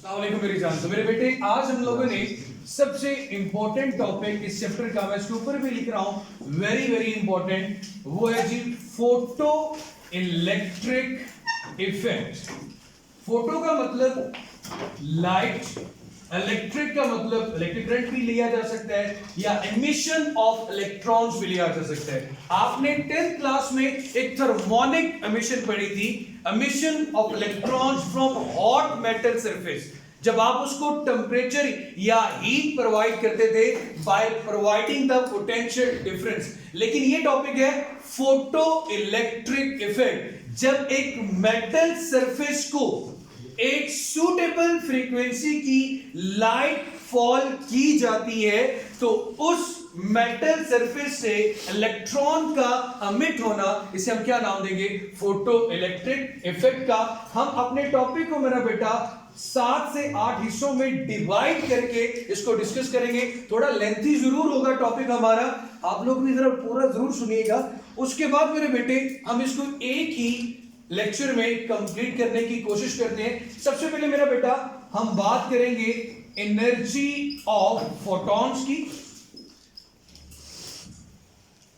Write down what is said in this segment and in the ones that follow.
अस्सलाम वालेकुम मेरी जान। तो मेरे बेटे आज हम लोगों ने सबसे इंपॉर्टेंट टॉपिक इस चैप्टर का, मैं इसके ऊपर भी लिख रहा हूं, वेरी वेरी इंपॉर्टेंट, वो है जी फोटो इलेक्ट्रिक इफेक्ट। फोटो का मतलब लाइट, इलेक्ट्रिक का मतलब इलेक्ट्रिक करंट भी लिया जा सकता है या एमिशन ऑफ इलेक्ट्रॉन्स भी लिया जा सकता है। आपने 10th क्लास में एक थर्मोनिक एमिशन पढ़ी थी, emission of electrons from hot metal surface. जब आप उसको टेम्परेचर या हीट प्रोवाइड करते थे by providing the potential difference. लेकिन ये टॉपिक है फोटो इलेक्ट्रिक इफेक्ट। जब एक मेटल सरफेस को एक सूटेबल फ्रीक्वेंसी की लाइट फॉल की जाती है तो उस मेटल सरफेस से इलेक्ट्रॉन का अमिट होना, इसे हम क्या नाम देंगे? फोटो इलेक्ट्रिक इफेक्ट का। हम अपने टॉपिक को मेरा बेटा 7 से 8 हिस्सों में डिवाइड करके इसको डिस्कस करेंगे। थोड़ा लेंथी जरूर होगा टॉपिक हमारा, आप लोग भी जरा पूरा जरूर सुनिएगा। उसके बाद मेरे बेटे हम इसको एक ही लेक्चर में कंप्लीट करने की कोशिश करते हैं। सबसे पहले मेरा बेटा हम बात करेंगे एनर्जी ऑफ फोटॉन्स की।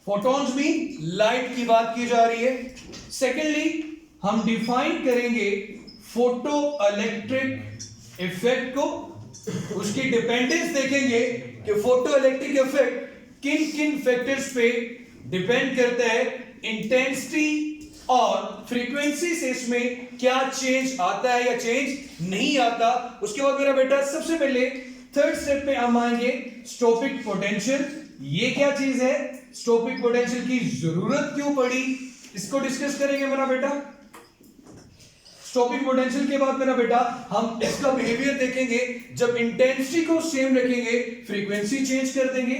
फोटॉन्स में लाइट की बात की जा रही है। सेकेंडली हम डिफाइन करेंगे फोटो इलेक्ट्रिक इफेक्ट को, उसकी डिपेंडेंस देखेंगे कि फोटो इलेक्ट्रिक इफेक्ट किन किन फैक्टर्स पे डिपेंड करता है, इंटेंसिटी और फ्रीक्वेंसी से इसमें क्या चेंज आता है या चेंज नहीं आता। उसके बाद मेरा बेटा सबसे पहले थर्ड स्टेप पे हम आएंगे स्टॉपिक पोटेंशियल। ये क्या चीज है, स्टॉपिक पोटेंशियल की जरूरत क्यों पड़ी, इसको डिस्कस करेंगे मेरा बेटा। स्टॉपिक पोटेंशियल के बाद मेरा बेटा हम इसका बिहेवियर देखेंगे। जब इंटेंसिटी को सेम रखेंगे फ्रीक्वेंसी चेंज कर देंगे।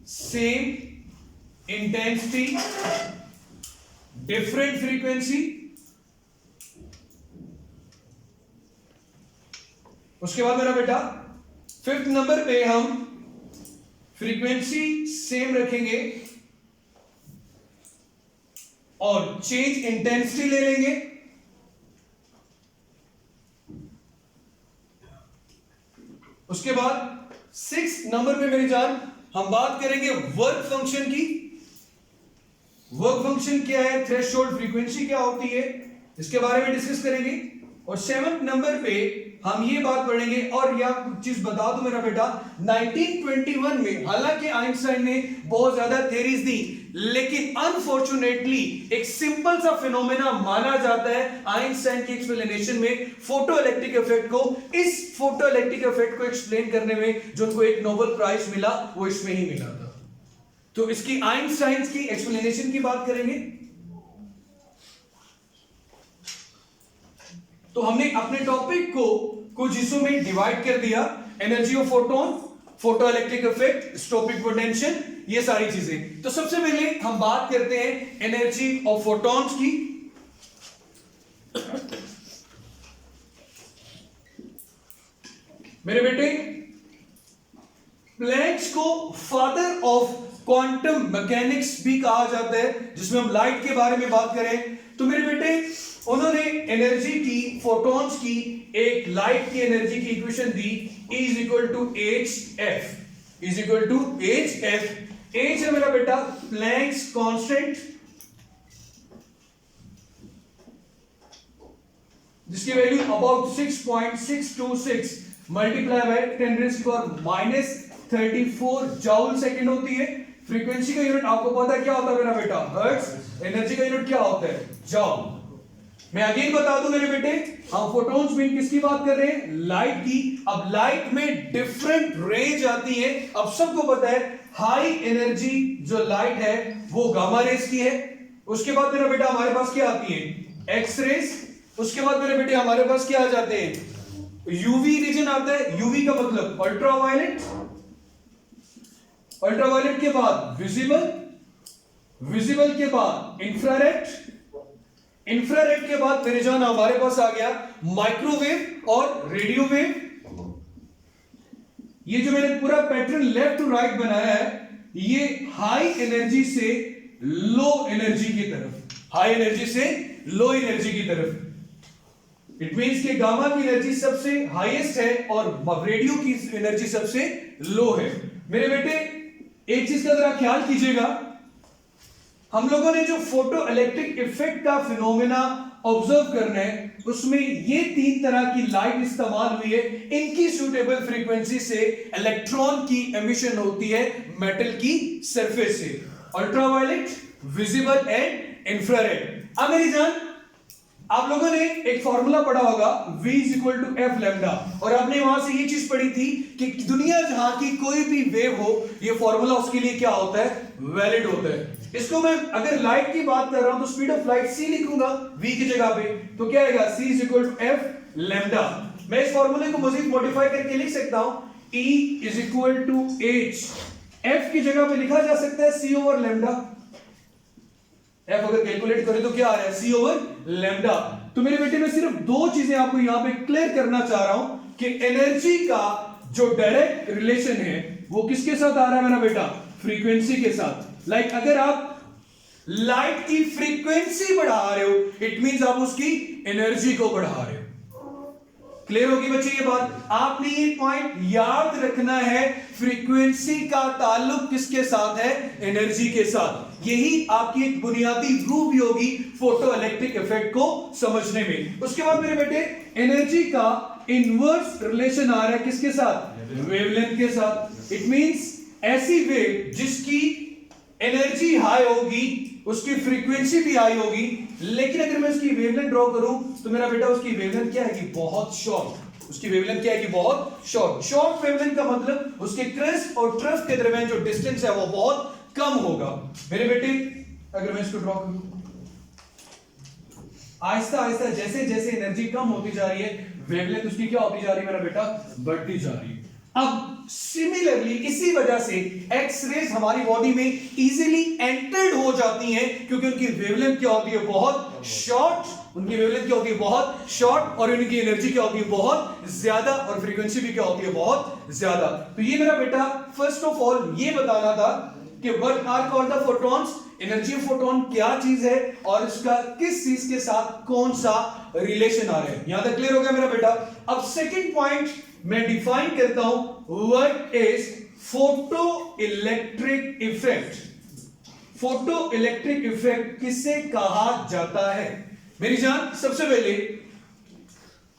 Same intensity different frequency. उसके बाद मेरा बेटा 5th नंबर पे हम फ्रीक्वेंसी सेम रखेंगे और चेंज इंटेंसिटी ले लेंगे। उसके बाद 6th नंबर पे मेरी जान हम बात करेंगे वर्क फंक्शन की। वर्क फंक्शन क्या है, थ्रेशोल्ड फ्रीक्वेंसी क्या होती है, इसके बारे में डिस्कस करेंगे। और 7th नंबर पे हम ये बात पढ़ेंगे। और यह कुछ चीज बता दूं मेरा बेटा, 1921 में हालांकि आइंस्टाइन ने बहुत ज्यादा थ्योरीज दी, लेकिन अनफॉर्चुनेटली एक सिंपल सा फिनोमेना माना जाता है आइंस्टाइन की एक्सप्लेनेशन में फोटो इलेक्ट्रिक इफेक्ट को। इस फोटो इलेक्ट्रिक इफेक्ट को एक्सप्लेन करने में जो उनको एक नोबेल प्राइज मिला वो इसमें ही मिला था। तो इसकी आइंस्टाइन की एक्सप्लेनेशन की बात करेंगे। तो हमने अपने टॉपिक को कुछ हिस्सों में डिवाइड कर दिया, energy of photon, photo electric effect, stopping potential, ये सारी चीजें। तो सबसे पहले हम बात करते हैं एनर्जी ऑफ फोटॉन्स की। मेरे बेटे प्लैंक्स को फादर ऑफ क्वांटम मैकेनिक्स भी कहा जाता है, जिसमें हम लाइट के बारे में बात करें तो मेरे बेटे उन्होंने एनर्जी की, फोटॉन्स की, एक लाइट की एनर्जी की equation the, E is equal to hf, is equal to hf। h है मेरा बेटा प्लैंक्स कांस्टेंट, जिसकी value about 6.626 multiply by 10⁻⁻34 joule second होती है। फ्रीक्वेंसी का यूनिट आपको पता है क्या होता है मेरा बेटा, हर्ट्ज। एनर्जी का यूनिट क्या होता है, जूल। मैं अगेन बता दूं मेरे बेटे, हम फोटॉन्स में किसकी बात कर रहे हैं, लाइट की। अब लाइट में डिफरेंट रेंज आती है। अब सबको पता है हाई एनर्जी जो लाइट है वो गामा रेज की है। उसके बाद मेरा बेटा हमारे पास क्या आती है, एक्स रेज। उसके बाद मेरे बेटे हमारे पास क्या आ जाते हैं, यूवी रीजन आता है। यूवी का मतलब अल्ट्रावायलेट, अल्ट्रावायलेट के बाद विजिबल, विजिबल के बाद इंफ्रारेड, इंफ्रारेड के बाद मेरे जान हमारे पास आ गया माइक्रोवेव और रेडियो वेव। ये जो मैंने पूरा पैटर्न लेफ्ट टू राइट बनाया है, ये हाई एनर्जी से लो एनर्जी की तरफ, हाई एनर्जी से लो एनर्जी की तरफ। इट मींस कि गामा की एनर्जी सबसे हाईएस्ट है और रेडियो की एनर्जी सबसे लो है। मेरे बेटे एक चीज का जरा ख्याल कीजिएगा, हम लोगों ने जो फोटो इलेक्ट्रिक इफेक्ट का फिनोमेना ऑब्जर्व करना है उसमें ये 3 तरह की लाइट इस्तेमाल हुई है। इनकी सूटेबल फ्रीक्वेंसी से इलेक्ट्रॉन की एमिशन होती है मेटल की सरफेस से, अल्ट्रावायलेट, विजिबल एंड इंफ्रारेड। अब मेरी जान, आप लोगों ने एक फॉर्मूला पढ़ा होगा V = F लैम्डा, और आपने वहां से ये चीज पढ़ी थी कि दुनिया जहां की कोई भी वेव हो, ये फॉर्मूला उसके लिए क्या होता है, वैलिड होता है। इसको मैं अगर लाइट की बात कर रहा हूं तो स्पीड ऑफ लाइट c लिखूंगा v की जगह पे, तो क्या आएगा c = F लैम्डा। मैं इस फॉर्मूले को मजीद मॉडिफाई करके लिख सकता हूं E = h, f की जगह पे लिखा जा सकता है c/लैम्डा। f अगर कैलकुलेट करें तो क्या आ रहा है, c/लैम्डा। तो मेरे बेटे मैं सिर्फ 2 चीजें आपको यहां पे क्लियर करना चाह रहा हूं कि एनर्जी का जो डायरेक्ट रिलेशन है वो किसके साथ आ रहा है मेरा बेटा, फ्रीक्वेंसी के साथ। लाइक अगर आप लाइट की फ्रीक्वेंसी बढ़ा रहे हो, इट मींस आप उसकी एनर्जी को बढ़ा रहे हो। क्लियर होगी बच्चे ये बात? आपने ये पॉइंट याद रखना है, फ्रीक्वेंसी का ताल्लुक किसके साथ है, एनर्जी के साथ। यही आपकी एक बुनियादी रूह भी होगी फोटो इलेक्ट्रिक इफेक्ट को समझने में। उसके बाद मेरे बेटे एनर्जी का इनवर्स रिलेशन आ रहा है किसके साथ, वेवलेंथ के साथ। इट मींस ऐसी वेव जिसकी एनर्जी हाई होगी उसकी फ्रीक्वेंसी भी हाई होगी, लेकिन अगर मैं उसकी वेवलेंथ ड्रॉ करूं तो मेरा बेटा उसकी वेवलेंथ क्या है कि बहुत शॉर्ट। उसकी वेवलेंथ क्या है कि बहुत शॉर्ट। शॉर्ट वेवलेंथ का मतलब उसके क्रेस्ट और ट्रफ के दरमियान जो डिस्टेंस है वो बहुत कम होगा। मेरे बेटे अगर मैं इसको ड्रॉ करूं, आहिस्ता आहिस्ता जैसे जैसे एनर्जी कम होती जा रही है, वेवलेंथ उसकी क्या होती जा रही है मेरा बेटा, बढ़ती जा रही है। अब सिमिलरली इसी वजह से एक्स रेज हमारी बॉडी में इजीली एंटर्ड हो जाती हैं, क्योंकि उनकी वेवलेंथ क्या होती है, बहुत शॉर्ट। उनकी वेवलेंथ क्या होती है, बहुत शॉर्ट, और उनकी एनर्जी क्या होती है, बहुत ज्यादा, और फ्रीक्वेंसी भी क्या होती है, बहुत ज्यादा। तो ये मेरा बेटा फर्स्ट ऑफ ऑल ये बताना था कि what are called the photons, energy of photon क्या चीज है और इसका किस चीज के साथ कौन सा रिलेशन आ रहा है। यहां तक क्लियर हो गया मेरा बेटा? अब सेकंड पॉइंट मैं डिफाइन करता हूं, what is photo electric effect. Photo electric effect किसे कहा जाता है मेरी जान? सबसे पहले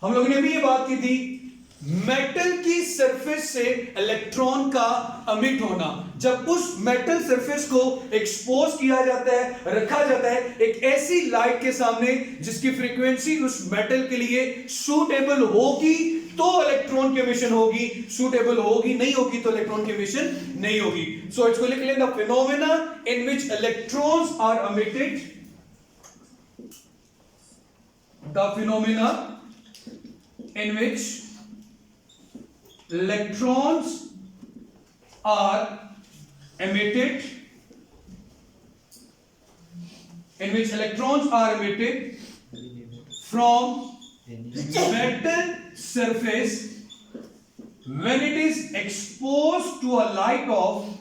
हम लोगों ने भी ये बात की थी, मेटल की सरफेस से इलेक्ट्रॉन का अमिट होना। जब उस मेटल सरफेस को एक्सपोज किया जाता है, रखा जाता है एक ऐसी लाइट के सामने जिसकी फ्रीक्वेंसी उस मेटल के लिए सूटेबल होगी तो इलेक्ट्रॉन की एमिशन होगी, सूटेबल होगी नहीं होगी तो इलेक्ट्रॉन की एमिशन नहीं होगी। सो इसको लिख लें, the phenomena in which electrons are emitted, the phenomena in which electrons are emitted, in which electrons are emitted from metal surface when it is exposed to a light of,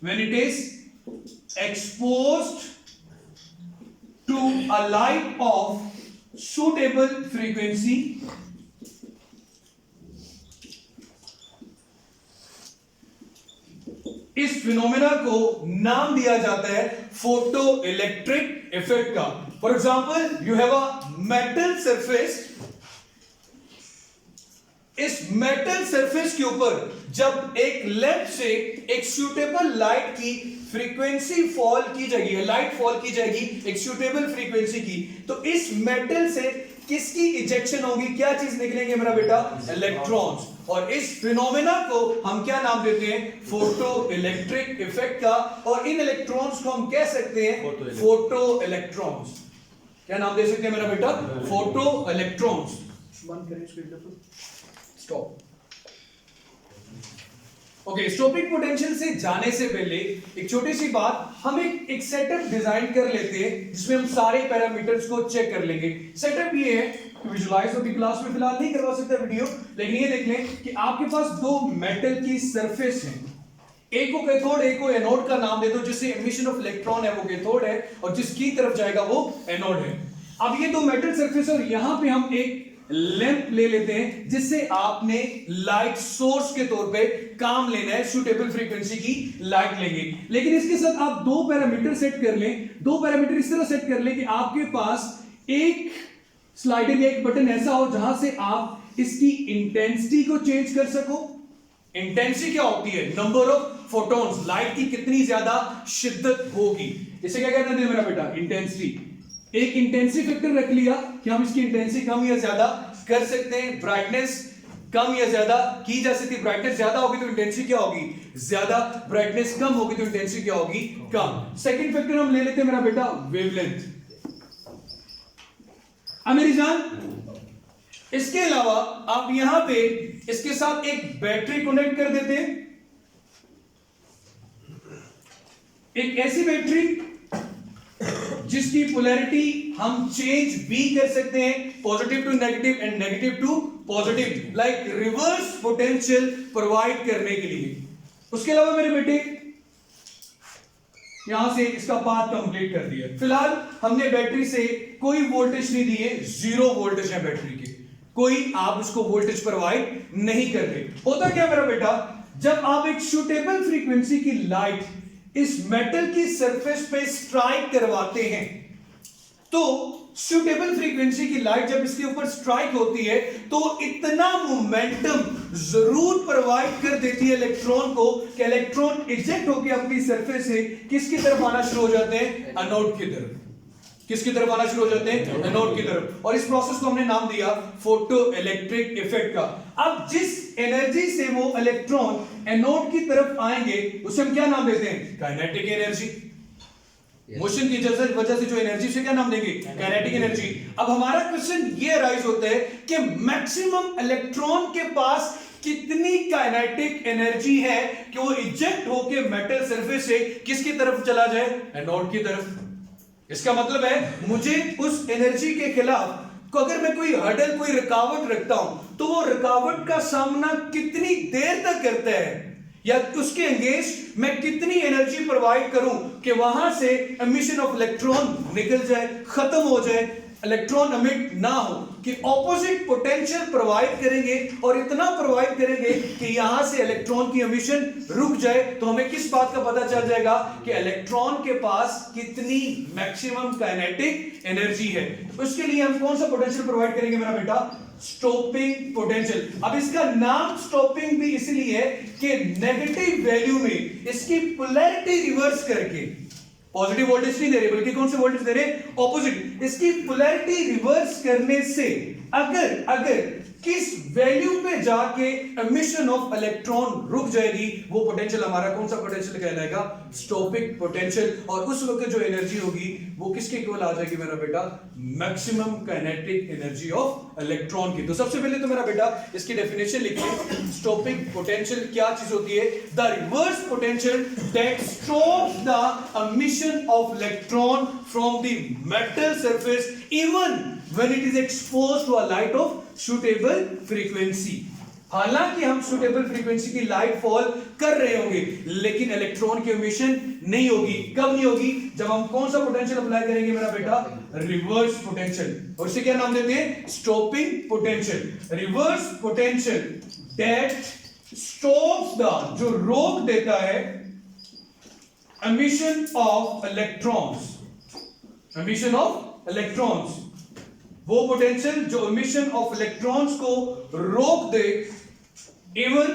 when it is exposed to a light of suitable frequency, इस phenomena को नाम दिया जाता है photo electric effect का। For example you have a metal surface, इस metal surface के ऊपर जब एक लैंप से एक सूटेबल लाइट की फ्रीक्वेंसी फॉल की जाएगी, लाइट फॉल की जाएगी एक सूटेबल फ्रीक्वेंसी की, तो इस मेटल से किसकी इजेक्शन होगी, क्या चीज निकलेंगे मेरा बेटा, इलेक्ट्रॉन्स। और इस फिनोमेना को हम क्या नाम देते हैं, फोटो इलेक्ट्रिक इफेक्ट का। और इन इलेक्ट्रॉन्स को हम कह सकते हैं फोटो इलेक्ट्रॉन्स। क्या नाम दे सकते हैं मेरा बेटा, फोटो इलेक्ट्रॉन्स। बंद करें इसको, स्टॉप। ओके, स्टॉपिंग पोटेंशियल से जाने से पहले एक छोटी सी बात, हम एक सेटअप डिजाइन कर लेते हैं जिसमें हम सारे पैरामीटर्स को चेक कर लेंगे। सेटअप ये है, विजुलाइज होती क्लास में फिलहाल नहीं करवा सकता वीडियो, लेकिन ये देख लें कि आपके पास 2 मेटल की सरफेस है, एक को कैथोड एक को एनोड का नाम दे दो, जिससे एमिशन ऑफ इलेक्ट्रॉन है वो कैथोड है और जिसकी तरफ जाएगा वो एनोड है। अब ये 2 मेटल सरफेस और यहां पे हम एक लैंप ले लेते हैं जिससे आपने लाइट सोर्स के तौर पे काम लेना है, सूटेबल फ्रीक्वेंसी की लाइट लेंगे। लेकिन इसके साथ आप दो पैरामीटर सेट कर लें, दो पैरामीटर इस तरह सेट कर लें कि आपके पास एक स्लाइडर या एक बटन ऐसा हो जहां से आप इसकी इंटेंसिटी को चेंज कर सको। इंटेंसिटी क्या होती है? नंबर ऑफ फोटॉन्स, लाइट की कितनी ज्यादा शिद्दत होगी, इसे क्या कहते हैं मेरा बेटा? इंटेंसिटी। एक इंटेंसिटी फैक्टर रख लिया कि हम इसकी इंटेंसिटी कम या ज्यादा कर सकते हैं, ब्राइटनेस कम या ज्यादा की जा सकती है। ब्राइटनेस ज्यादा होगी तो इंटेंसिटी क्या होगी? ज्यादा। ब्राइटनेस कम होगी तो इंटेंसिटी क्या होगी? कम। सेकंड फैक्टर हम ले लेते हैं मेरा बेटा वेवलेंथ। मेरी जान, इसके अलावा आप यहां पे इसके साथ एक बैटरी कनेक्ट कर देते हैं, एक ऐसी बैटरी जिसकी पोलैरिटी हम चेंज भी कर सकते हैं, positive to negative and negative to positive, like reverse potential provide करने के लिए। उसके अलावा मेरे बेटे यहां से इसका पाथ कंप्लीट कर दिया। फिलहाल हमने बैटरी से कोई वोल्टेज नहीं दिए, जीरो वोल्टेज है बैटरी के, कोई आप उसको वोल्टेज प्रोवाइड नहीं कर रहे। होता क्या मेरा बेटा, जब आप एक सूटेबल फ्रीक्वेंसी की लाइट इस मेटल की सरफेस पे स्ट्राइक करवाते हैं, तो सूटेबल फ्रीक्वेंसी की लाइट जब इसके ऊपर स्ट्राइक होती है तो इतना मोमेंटम जरूर प्रोवाइड कर देती है इलेक्ट्रॉन को कि इलेक्ट्रॉन इजेक्ट होकर अपनी सरफेस से किसकी तरफ आना शुरू हो जाते हैं? एनोड की तरफ। किसकी तरफ आना शुरू हो जाते हैं? एनोड की तरफ। और इस प्रोसेस को हमने नाम दिया फोटो इलेक्ट्रिक इफेक्ट का। अब जिस एनर्जी से वो इलेक्ट्रॉन एनोड की तरफ आएंगे उसे हम क्या नाम देते हैं? Kinetic energy. मोशन की वजह से जो एनर्जी से क्या नाम देंगे? Kinetic energy. अब हमारा क्वेश्चन ये अराइज होता है कि मैक्सिमम इलेक्ट्रॉन के पास कितनी काइनेटिक एनर्जी है कि वो इजेक्ट होकर मेटल सरफेस से किसकी तरफ चला जाए? एनोड की तरफ। इसका मतलब है मुझे उस एनर्जी के खिलाफ को अगर मैं कोई हर्डल, कोई रुकावट रखता हूं तो वो रुकावट का सामना कितनी देर तक करता है या उसके अगेंस्ट मैं कितनी एनर्जी प्रोवाइड करूं कि वहां से एमिशन ऑफ इलेक्ट्रॉन निकल जाए, खत्म हो जाए, इलेक्ट्रॉन एमिट ना हो, कि ऑपोजिट पोटेंशियल प्रोवाइड करेंगे और इतना प्रोवाइड करेंगे कि यहां से इलेक्ट्रॉन की एमिशन रुक जाए। तो हमें किस बात का पता चल जाएगा कि इलेक्ट्रॉन के पास कितनी मैक्सिमम काइनेटिक एनर्जी है। उसके लिए हम कौन सा पोटेंशियल प्रोवाइड करेंगे मेरा बेटा? Stopping potential. अब इसका नाम स्टॉपिंग भी इसलिए है कि नेगेटिव वैल्यू में इसकी पोलैरिटी रिवर्स करके, पॉजिटिव वोल्टेज नहीं दे रहे बल्कि कौन से वोल्टेज दे रहे? ऑपोजिट। इसकी पोलैरिटी रिवर्स करने से अगर किस वैल्यू पे जाके एमिशन ऑफ इलेक्ट्रॉन रुक जाएगी, वो पोटेंशियल हमारा कौन सा पोटेंशियल कहलाएगा? Stopping potential. और उस वक्त जो एनर्जी होगी वो किसके इक्वल आ जाएगी मेरा बेटा? Maximum kinetic energy of electron की। तो सबसे पहले तो मेरा बेटा इसकी डेफिनेशन लिखिए। स्टॉपिंग पोटेंशियल क्या चीज होती है? The reverse potential that stops the emission of electron from the metal surface even when it is exposed to a light of suitable frequency। हालांकि हम suitable frequency की लाइट फॉल कर रहे होंगे लेकिन इलेक्ट्रॉन की एमिशन नहीं होगी। कब नहीं होगी? जब हम कौन सा पोटेंशियल अप्लाई करेंगे मेरा बेटा? Reverse potential. और इसे क्या नाम देते हैं? Stopping potential. Reverse potential that stops the, जो रोक देता है emission of electrons, emission of electrons, वो पोटेंशियल जो एमिशन ऑफ इलेक्ट्रॉन्स को रोक they even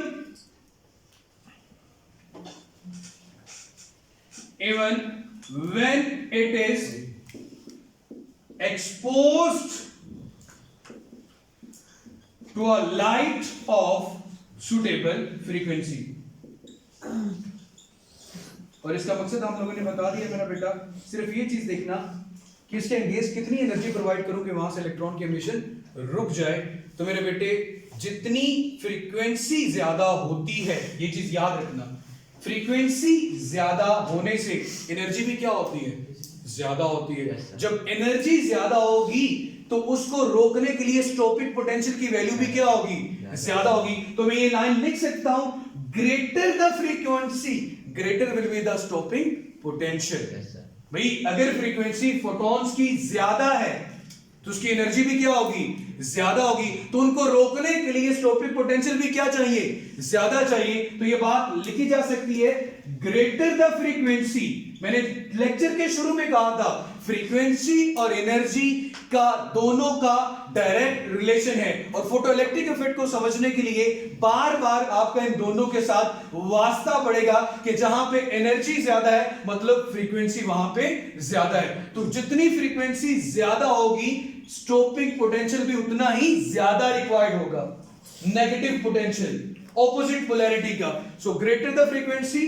when it is exposed to a light of suitable frequency। और इसका मकसद हम लोगों ने बता दिया मेरा बेटा, सिर्फ ये चीज देखना कि इसके अगेंस्ट कितनी एनर्जी प्रोवाइड करूं कि वहां से इलेक्ट्रॉन की एमिशन रुक जाए। तो मेरे बेटे जितनी फ्रीक्वेंसी ज्यादा होती है, ये चीज याद रखना, फ्रीक्वेंसी ज्यादा होने से एनर्जी भी क्या होती है? ज्यादा होती है। जब एनर्जी ज्यादा होगी तो उसको रोकने के लिए स्टॉपिंग पोटेंशियल की वैल्यू भी क्या होगी? ज्यादा होगी। तो मैं ये लाइन लिख सकता हूं, greater the frequency greater will be the stopping potential. भाई अगर फ्रीक्वेंसी फोटॉन्स की ज्यादा है तो उसकी एनर्जी भी क्या होगी, ज्यादा होगी। तो उनको रोकने के लिए स्टॉपिंग पोटेंशियल भी क्या चाहिए, ज्यादा चाहिए। तो ये बात लिखी जा सकती है, ग्रेटर द फ्रीक्वेंसी, मैंने लेक्चर के शुरू में कहा था फ्रीक्वेंसी और एनर्जी का दोनों का डायरेक्ट रिलेशन है, और फोटो इलेक्ट्रिक इफेक्ट को समझने के लिए बार बार आपका इन दोनों के साथ वास्ता पड़ेगा कि जहां पे एनर्जी ज्यादा है मतलब फ्रीक्वेंसी वहां पे ज्यादा है। तो जितनी फ्रीक्वेंसी ज्यादा होगी स्टॉपिंग पोटेंशियल भी उतना ही ज्यादा रिक्वायर्ड होगा, नेगेटिव पोटेंशियल, ऑपोजिट पोलैरिटी का। So greater the frequency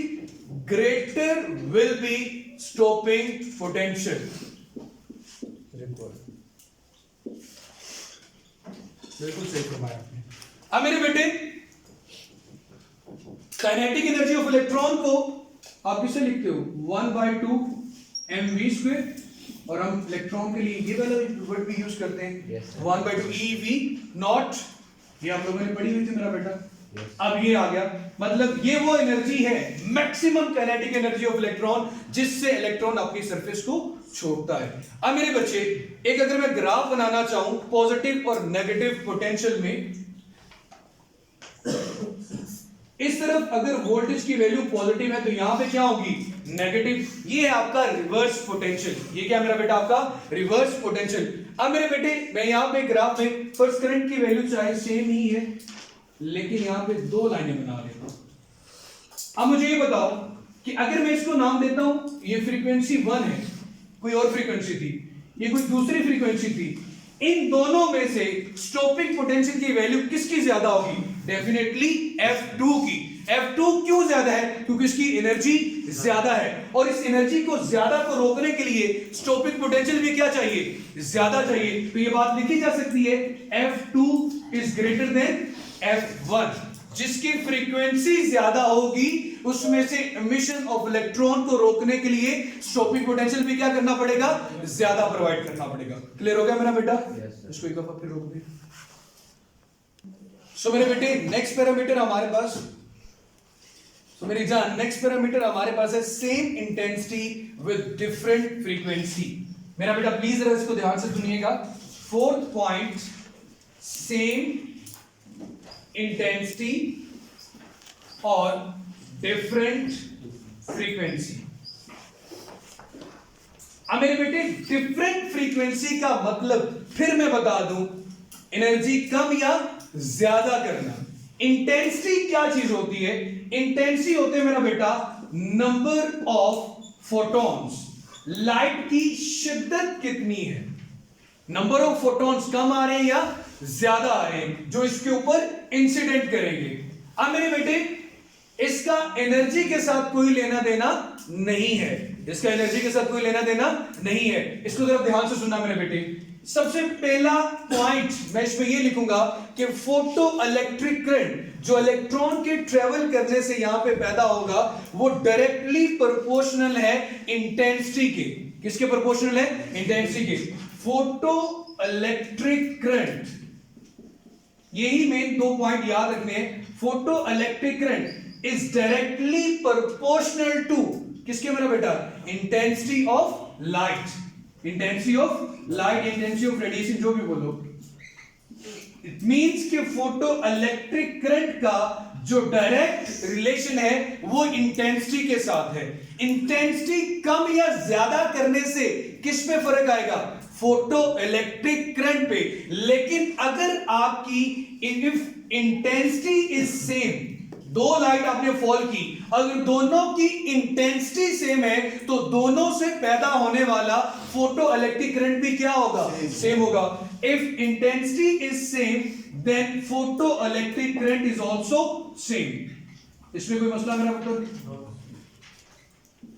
greater will be stopping potential. बिल्कुल सही फरमाया आपने। अब मेरे बेटे काइनेटिक एनर्जी ऑफ इलेक्ट्रॉन को आप किसे लिखते हो, 1/2 mv², और हम इलेक्ट्रॉन के लिए ये वाला वर्ड भी यूज करते हैं, 1/2 eV0। ये आप लोगों ने पढ़ी हुई थी मेरा बेटा। अब ये आ गया, मतलब ये वो एनर्जी है, maximum kinetic energy of electron, जिससे इलेक्ट्रॉन अपनी सरफेस को छोड़ता है। अब मेरे बच्चे एक अगर मैं ग्राफ बनाना चाहूं पॉजिटिव और नेगेटिव पोटेंशियल में, इस तरफ अगर वोल्टेज की वैल्यू पॉजिटिव है तो यहां पे क्या होगी, नेगेटिव। ये है आपका रिवर्स पोटेंशियल। ये क्या मेरा बेटा, आपका रिवर्स पोटेंशियल। अब मेरे बेटे मैं यहां पे ग्राफ में फर्स्ट करंट की वैल्यू चाहे सेम ही है, लेकिन यहां पे दो लाइनें बना देता हूं। अब मुझे ये बताओ कि अगर मैं इसको नाम देता हूं, ये फ्रीक्वेंसी 1 है, कोई और फ्रीक्वेंसी थी, ये कोई दूसरी फ्रीक्वेंसी थी, इन दोनों में से स्टॉपिंग पोटेंशियल की वैल्यू किसकी ज्यादा होगी, डेफिनेटली F2 की। F2 क्यों ज्यादा है, क्योंकि इसकी एनर्जी ज्यादा है, और इस एनर्जी को ज्यादा को रोकने के लिए स्टॉपिंग पोटेंशियल भी क्या चाहिए, ज्यादा चाहिए। तो ये बात लिखी जा सकती है, F2 is greater than F1। जिसकी फ्रीक्वेंसी ज्यादा होगी उसमें से एमिशन ऑफ इलेक्ट्रॉन को रोकने के लिए स्टॉपिंग पोटेंशियल भी क्या करना पड़ेगा, ज्यादा प्रोवाइड करना पड़ेगा। क्लियर हो गया मेरा बेटा? इसको एक दफा फिर रोक दे। सो मेरे बेटे नेक्स्ट पैरामीटर हमारे पास, मेरी जान नेक्स्ट पैरामीटर हमारे पास है same intensity with different frequency. मेरा बेटा प्लीज जरा इसको ध्यान से सुनिएगा। फोर्थ पॉइंट, सेम इंटेंसिटी और डिफरेंट फ्रीक्वेंसी। अब मेरे बेटे डिफरेंट फ्रीक्वेंसी का मतलब फिर मैं बता दूं, एनर्जी कम या ज्यादा करना। इंटेंसिटी क्या चीज होती है, इंटेंसिटी होते हैं मेरा बेटा नंबर ऑफ फोटॉन्स, लाइट की शिद्दत कितनी है, नंबर ऑफ फोटॉन्स कम आ रहे हैं या ज्यादा आ रहे हैं जो इसके ऊपर इंसिडेंट करेंगे। अब मेरे बेटे इसका एनर्जी के साथ कोई लेना देना नहीं है, इसका एनर्जी के साथ कोई लेना देना नहीं है। इसको जरा ध्यान से सुनना मेरे बेटे। सबसे पहला पॉइंट मैं इसमें ये लिखूंगा कि फोटो इलेक्ट्रिक करंट जो इलेक्ट्रॉन के ट्रेवल करने से यहां पे पैदा होगा वो डायरेक्टली प्रोपोर्शनल है इंटेंसिटी के। किसके प्रोपोर्शनल है, इंटेंसिटी के। फोटो इलेक्ट्रिक करंट, यही मेन दो पॉइंट याद रखने हैं। Photo electric current is directly proportional to किसके मेरा बेटा, intensity of light, intensity of light, intensity of radiation, जो भी बोलो। इट मींस कि फोटो इलेक्ट्रिक करंट का जो डायरेक्ट रिलेशन है वो इंटेंसिटी के साथ है। इंटेंसिटी कम या ज्यादा करने से किस पे फर्क आएगा, फोटो इलेक्ट्रिक करंट पे। लेकिन अगर आपकी इफ इंटेंसिटी इज सेम, दो लाइट आपने फॉल की, अगर दोनों की इंटेंसिटी सेम है तो दोनों से पैदा होने वाला फोटो इलेक्ट्रिक करंट भी क्या होगा, सेम होगा। If intensity is same then photo electric current is also same. इसमें कोई मसला मेरा मतलब,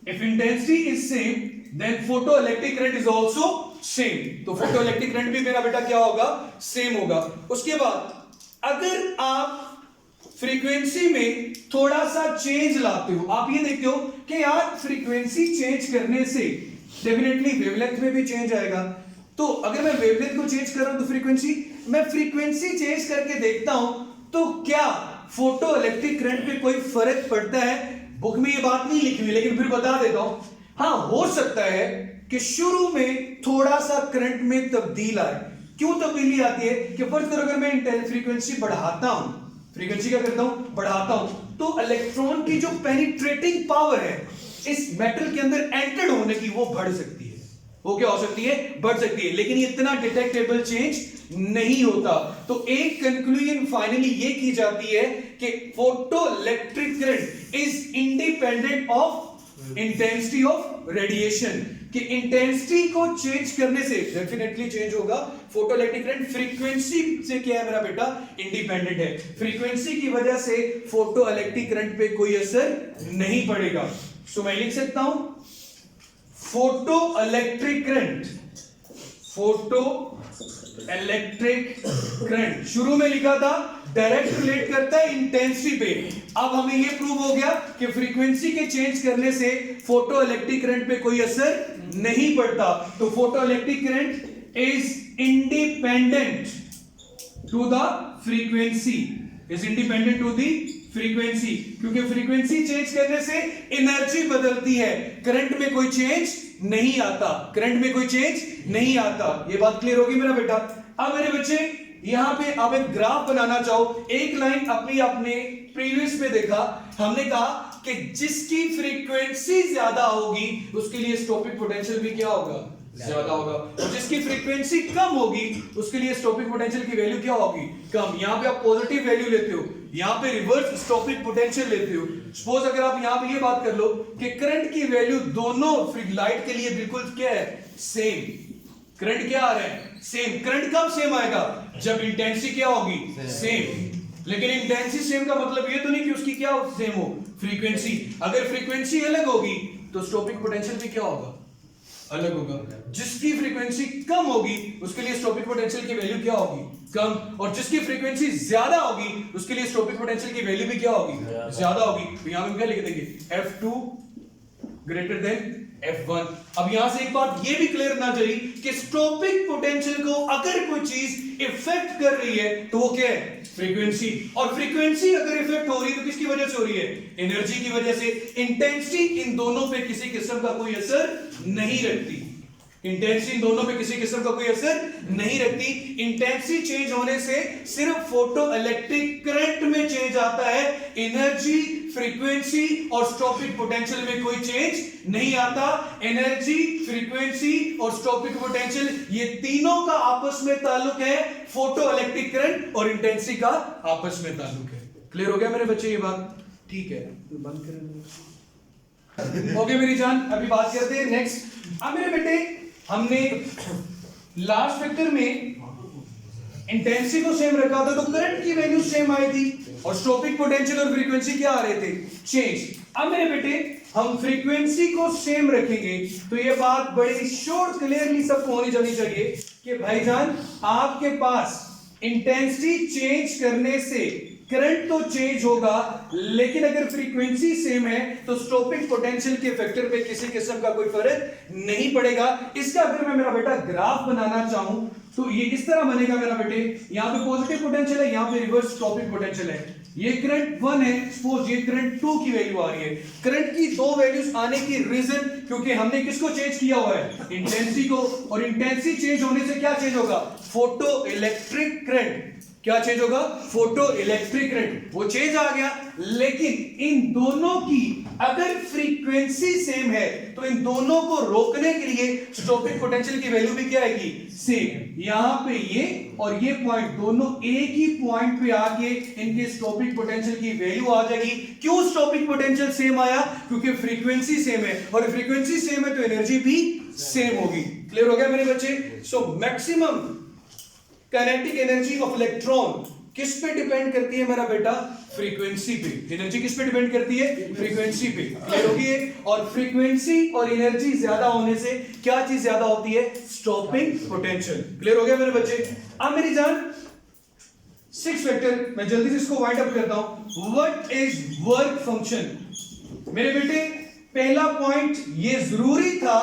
if intensity is same then photo electric current is also same. तो फोटो इलेक्ट्रिक करंट भी मेरा बेटा क्या होगा, सेम होगा। उसके बाद अगर आप फ्रीक्वेंसी में थोड़ा सा चेंज लाते हो, आप ये देखते हो कि यार फ्रीक्वेंसी चेंज करने से डेफिनेटली वेवलेंथ में भी चेंज आएगा। तो अगर मैं वेवलेंथ को चेंज कर रहा हूं तो मैं फ्रीक्वेंसी चेंज करके देखता हूं तो क्या फोटो इलेक्ट्रिक करंट पे कोई फर्क पड़ता है। बुक में ये बात नहीं लिखी हुई लेकिन फिर बता देता हूं। हां, हो सकता है कि शुरू में थोड़ा सा करंट में तब्दील आए, क्यों तब्दीली आती है कि फर्ज करो अगर मैं फ्रीक्वेंसी बढ़ाता हूं, फ्रीक्वेंसी क्या करता हूं, बढ़ाता हूं, तो इलेक्ट्रॉन की जो पेनिट्रेटिंग पावर है इस मेटल के अंदर एंटर्ड होने की वो बढ़ सकती है। वो क्या हो सकती है, बढ़ सकती है, लेकिन इतना डिटेक्टेबल चेंज नहीं होता। तो एक कंक्लूजन फाइनली ये की जाती है कि photo electric current is independent of intensity of radiation, कि इंटेंसिटी को चेंज करने से डेफिनेटली चेंज होगा। फोटो इलेक्ट्रिक करंट फ्रीक्वेंसी से क्या है मेरा बेटा, इंडिपेंडेंट है। फ्रीक्वेंसी की वजह से फोटो इलेक्ट्रिक करंट पे कोई असर नहीं पड़ेगा। सो मैं लिख सकता हूं photo electric current, photo electric current शुरू में लिखा था डायरेक्ट रिलेट करता है इंटेंसिटी पे। अब हमें यह प्रूव हो गया कि फ्रीक्वेंसी के चेंज करने से फोटो इलेक्ट्रिक करंट पे कोई असर नहीं पड़ता। तो photo electric current is independent to the frequency, is independent to the frequency, क्योंकि फ्रीक्वेंसी चेंज करने से एनर्जी बदलती है, करंट में कोई चेंज नहीं आता, करंट में कोई चेंज नहीं आता। ये बात क्लियर होगी मेरा बेटा। अब मेरे बच्चे यहां पे आप एक ग्राफ बनाना चाहो, एक लाइन अपनी आपने प्रीवियस में देखा, हमने कहा कि जिसकी फ्रीक्वेंसी ज्यादा होगी उसके लिए स्टॉपिक पोटेंशियल भी क्या होगा, ज्यादा होगा, और जिसकी फ्रीक्वेंसी कम होगी उसके लिए स्टॉपिक पोटेंशियल की वैल्यू क्या होगी, कम। यहां पे आप पॉजिटिव वैल्यू लेते हो, यहां पे रिवर्स स्टॉपिक पोटेंशियल लेते हो। सपोज अगर आप यहां पे ये बात कर लो कि करंट की वैल्यू दोनों लाइट के लिए बिल्कुल क्या है, सेम, करंट क्या आ रहा है, सेम। करंट कब सेम आएगा, जब इंटेंसिटी क्या होगी, सेम। लेकिन इंटेंसिटी सेम का मतलब ये तो नहीं कि उसकी क्या सेम हो, फ्रीक्वेंसी। अगर फ्रीक्वेंसी अलग होगी तो स्टॉपिक पोटेंशियल भी क्या होगा, अलग होगा। जिसकी फ्रीक्वेंसी कम होगी उसके लिए स्टॉपिक पोटेंशियल की वैल्यू क्या होगी, कम, और जिसकी फ्रीक्वेंसी ज्यादा होगी उसके लिए स्टॉपिक पोटेंशियल की वैल्यू भी क्या होगी, ज्यादा होगी। तो यहां पे क्या लिख देंगे, F2 ग्रेटर देन F1। अब यहां से एक बात ये भी क्लियर ना चाहिए कि स्टॉपिक पोटेंशियल को अगर कोई चीज इफेक्ट कर रही है तो वो क्या है, फ्रीक्वेंसी। और फ्रीक्वेंसी अगर इफेक्ट हो रही है तो किसकी वजह से हो रही है, एनर्जी की वजह से। इंटेंसिटी इन दोनों पे किसी किस्म का कोई असर नहीं रखती, इंटेंसिटी इन दोनों पे किसी किस्म का कोई असर नहीं रखती। इंटेंसिटी चेंज होने से सिर्फ फोटो इलेक्ट्रिक करंट में चेंज आता है, एनर्जी, फ्रीक्वेंसी और स्टॉपिक पोटेंशियल में कोई चेंज नहीं आता। एनर्जी, फ्रीक्वेंसी और स्टॉपिक पोटेंशियल ये तीनों का आपस में ताल्लुक है, फोटो इलेक्ट्रिक करंट और इंटेंसिटी का आपस में ताल्लुक है। क्लियर हो गया मेरे बच्चे ये बात, ठीक है, बंद करें। ओके मेरी जान, अभी बात करते हैं नेक्स्ट। अब मेरे बेटे हमने लास्ट वेक्टर में इंटेंसिटी को सेम रखा था तो करंट की वैल्यू सेम आई थी और स्टॉपिक पोटेंशियल और फ्रीक्वेंसी क्या आ रहे थे, चेंज। अब मेरे बेटे हम फ्रीक्वेंसी को सेम रखेंगे तो ये बात बड़ी शॉर्ट क्लियरली सबको होनी जानी चाहिए कि भाईजान आपके पास इंटेंसिटी चेंज करने से करंट तो चेंज होगा, लेकिन अगर फ्रीक्वेंसी सेम है तो स्टॉपिक पोटेंशियल के फैक्टर पे किसी किस्म का कोई फर्क नहीं पड़ेगा। इसका अगर मैं मेरा बेटा ग्राफ बनाना चाहूं तो ये इस तरह बनेगा मेरा बेटे, यहां पे पॉजिटिव पोटेंशियल है, यहां पे रिवर्स स्टॉपिक पोटेंशियल है। ये करंट 1 है, सपोज ये करंट 2 की वैल्यू आ रही है। करंट की दो वैल्यूज आने की रीजन क्योंकि हमने किसको चेंज किया हुआ है, इंटेंसिटी को, और इंटेंसिटी चेंज होने से क्या चेंज होगा, फोटो इलेक्ट्रिक करंट क्या चेंज होगा, फोटो इलेक्ट्रिक करंट, वो चेंज आ गया। लेकिन इन दोनों की अगर फ्रीक्वेंसी सेम है तो इन दोनों को रोकने के लिए स्टॉपिक पोटेंशियल की वैल्यू भी क्या आएगी, सेम। यहां पे ये और ये पॉइंट दोनों एक ही पॉइंट पे आके इनके स्टॉपिक पोटेंशियल की वैल्यू आ जाएगी। क्यों स्टॉपिक पोटेंशियल सेम आया, क्योंकि फ्रीक्वेंसी सेम है, और फ्रीक्वेंसी सेम है तो एनर्जी भी सेम होगी। क्लियर हो गया मेरे बच्चे। So maximum kinetic energy of electron किस पे डिपेंड करती है मेरा बेटा, फ्रीक्वेंसी पे। एनर्जी किस पे डिपेंड करती है, फ्रीक्वेंसी पे। क्लियर होगी है। और फ्रीक्वेंसी और एनर्जी ज्यादा होने से क्या चीज ज्यादा होती है, स्टॉपिंग पोटेंशियल। क्लियर हो गया मेरे बच्चे। अब मेरी जान 6 वेक्टर मैं जल्दी से इसको वाइंड अप करता हूं। What is work function. मेरे बेटे पहला पॉइंट ये जरूरी था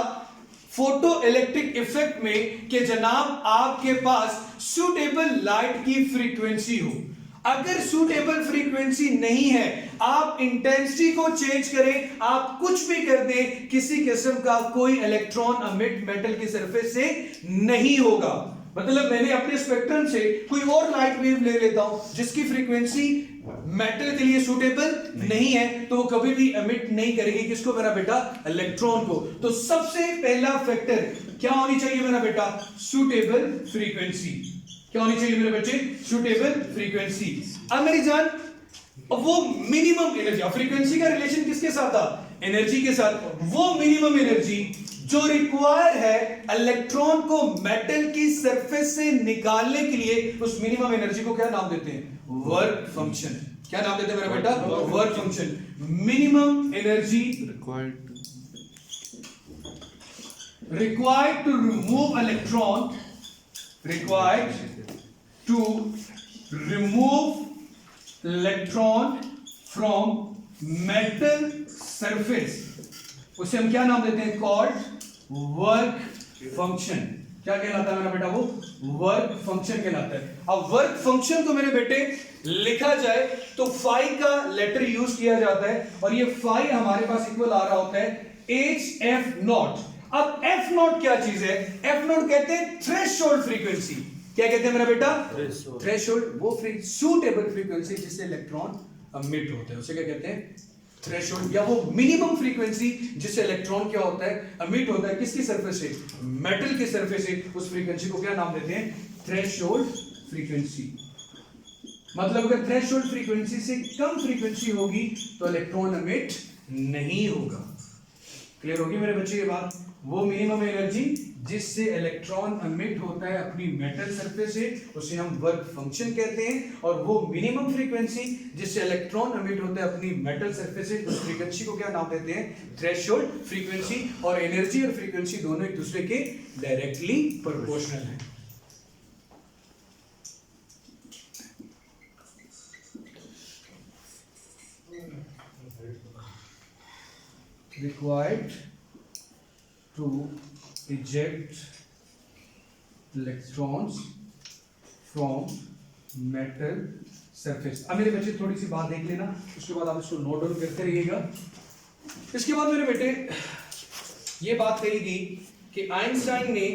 फोटो इलेक्ट्रिक इफेक्ट में कि जनाब आपके पास सूटेबल लाइट की फ्रीक्वेंसी हो। अगर सूटेबल फ्रीक्वेंसी नहीं है, आप इंटेंसिटी को चेंज करें, आप कुछ भी कर दें, किसी किस्म का कोई इलेक्ट्रॉन अमिट मेटल की सरफेस से नहीं होगा। मतलब मैंने अपने स्पेक्ट्रम से कोई और लाइट वेव ले लेता हूं जिसकी फ्रीक्वेंसी मेटल के लिए सूटेबल नहीं है, तो वो कभी भी एमिट नहीं करेगी किसको मेरा बेटा, इलेक्ट्रॉन को। तो सबसे पहला फैक्टर क्या होनी चाहिए मेरा बेटा, सूटेबल फ्रीक्वेंसी। क्या होनी चाहिए मेरे बच्चे, सूटेबल फ्रीक्वेंसी। अब मेरी जान, वो मिनिमम एनर्जी, फ्रीक्वेंसी का रिलेशन किसके साथ था, एनर्जी के साथ। वो मिनिमम एनर्जी जो रिक्वायर है इलेक्ट्रॉन को मेटल की सरफेस से निकालने के लिए, उस मिनिमम एनर्जी को क्या नाम देते हैं, वर्क फंक्शन। क्या नाम देते हैं मेरा बेटा, work function. Minimum energy required to remove electron, required to remove electron from metal surface, उसे हम क्या नाम देते हैं, called work function। क्या कहलाता है मेरा बेटा, वो वर्क फंक्शन कहलाता है। अब वर्क फंक्शन को मेरे बेटे लिखा जाए तो फाई का लेटर यूज किया जाता है, और ये फाई हमारे पास इक्वल आ रहा होता है एच एफ नॉट। अब एफ नॉट क्या चीज है, एफ नॉट कहते हैं थ्रेशोल्ड फ्रीक्वेंसी। क्या कहते हैं मेरा बेटा, थ्रेशोल्ड। वो सूटेबल फ्रीक्वेंसी जिससे इलेक्ट्रॉन एमिट होते हैं, उसे क्या कहते हैं, थ्रेशोल्ड। या वो मिनिमम फ्रीक्वेंसी जिससे इलेक्ट्रॉन क्या होता है, एमिट होता है किसकी सरफेस से, मेटल की सरफेस से। उस फ्रीक्वेंसी को क्या नाम देते हैं, थ्रेशोल्ड फ्रीक्वेंसी। मतलब अगर थ्रेशोल्ड फ्रीक्वेंसी से कम फ्रीक्वेंसी होगी तो इलेक्ट्रॉन एमिट नहीं होगा। क्लियर होगी मेरे बच्चे ये बात। वो मिनिमम एनर्जी जिससे इलेक्ट्रॉन एमिट होता है अपनी मेटल सरफेस से, उसे हम वर्क फंक्शन कहते हैं। और वो मिनिमम फ्रीक्वेंसी जिससे इलेक्ट्रॉन एमिट होता है अपनी मेटल सरफेस से, उस फ्रीक्वेंसी को क्या नाम देते हैं, थ्रेशोल्ड फ्रीक्वेंसी। और एनर्जी और फ्रीक्वेंसी दोनों एक दूसरे के डायरेक्टली प्रोपोर्शनल है। Required to eject electrons from metal surface। अब मेरे बच्चे थोड़ी सी बात देख लेना, उसके बाद आप इसको नोट डाउन करते रहिएगा। इसके बाद मेरे बेटे ये बात कही गई कि आइंस्टाइन ने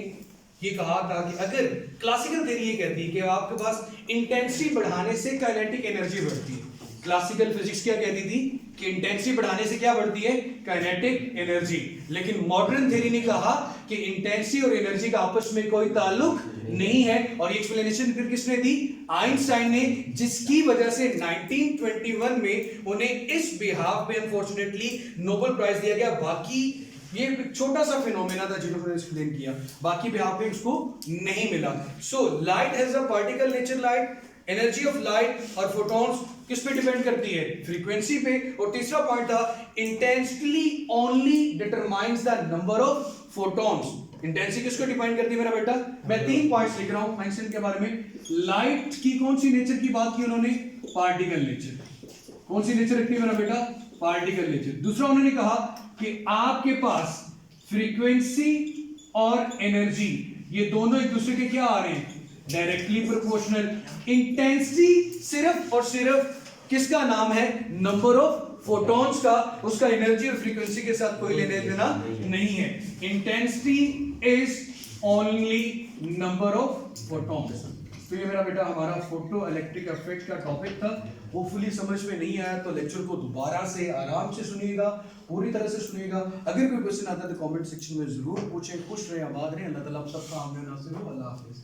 ये कहा था कि अगर क्लासिकल थ्योरी ये कहती है कि आपके पास इंटेंसिटी बढ़ाने से काइनेटिक एनर्जी बढ़ती है। क्लासिकल फिजिक्स क्या कहती थी कि इंटेंसिटी बढ़ाने से क्या बढ़ती है, काइनेटिक एनर्जी। लेकिन मॉडर्न थ्योरी ने कहा कि इंटेंसिटी और एनर्जी का आपस में कोई ताल्लुक नहीं है। और ये एक्सप्लेनेशन फिर किसने दी, आइंस्टाइन ने, जिसकी वजह से 1921 में उन्हें इस बिहाफ पे अनफॉर्चुनेटली नोबेल प्राइज दिया गया। बाकी ये एक छोटा सा फिनोमेना था जिन्होंने एक्सप्लेन किया, बाकी बिहाफ पे उसको नहीं मिला। So light has a particle nature, light, energy of light और फोटॉन्स किस पे डिपेंड करती है, फ्रीक्वेंसी पे। और तीसरा पॉइंट था intensity only determines the number of photons. Intensity किसको डिफाइन करती है मेरा बेटा, मैं 3 पॉइंट्स लिख रहा हूं आइंस्टाइन के बारे में। लाइट की कौन सी नेचर की बात की उन्होंने, पार्टिकल नेचर। कौन सी नेचर रखती है मेरा बेटा, पार्टिकल नेचर। दूसरा उन्होंने कहा कि आपके पास फ्रीक्वेंसी और एनर्जी ये दोनों एक दूसरे के क्या आ रहे हैं, डायरेक्टली प्रोपोर्शनल। इंटेंसिटी सिर्फ और सिर्फ किसका नाम है, नंबर ऑफ फोटॉन्स का, उसका एनर्जी और फ्रीक्वेंसी के साथ कोई लेने देना नहीं है। Intensity is only number of photons. तो ये मेरा बेटा हमारा फोटो इलेक्ट्रिक इफेक्ट का टॉपिक था। होपफुली समझ में नहीं आया तो लेक्चर को दोबारा से आराम से सुनिएगा, पूरी तरह से सुनिएगा। अगर कोई क्वेश्चन आता है तो कमेंट सेक्शन में जरूर पूछें। खुश रहें, आबाद रहें। अल्लाह ताला आप सबका आमीन नासिर हो। अल्लाह हाफिज़।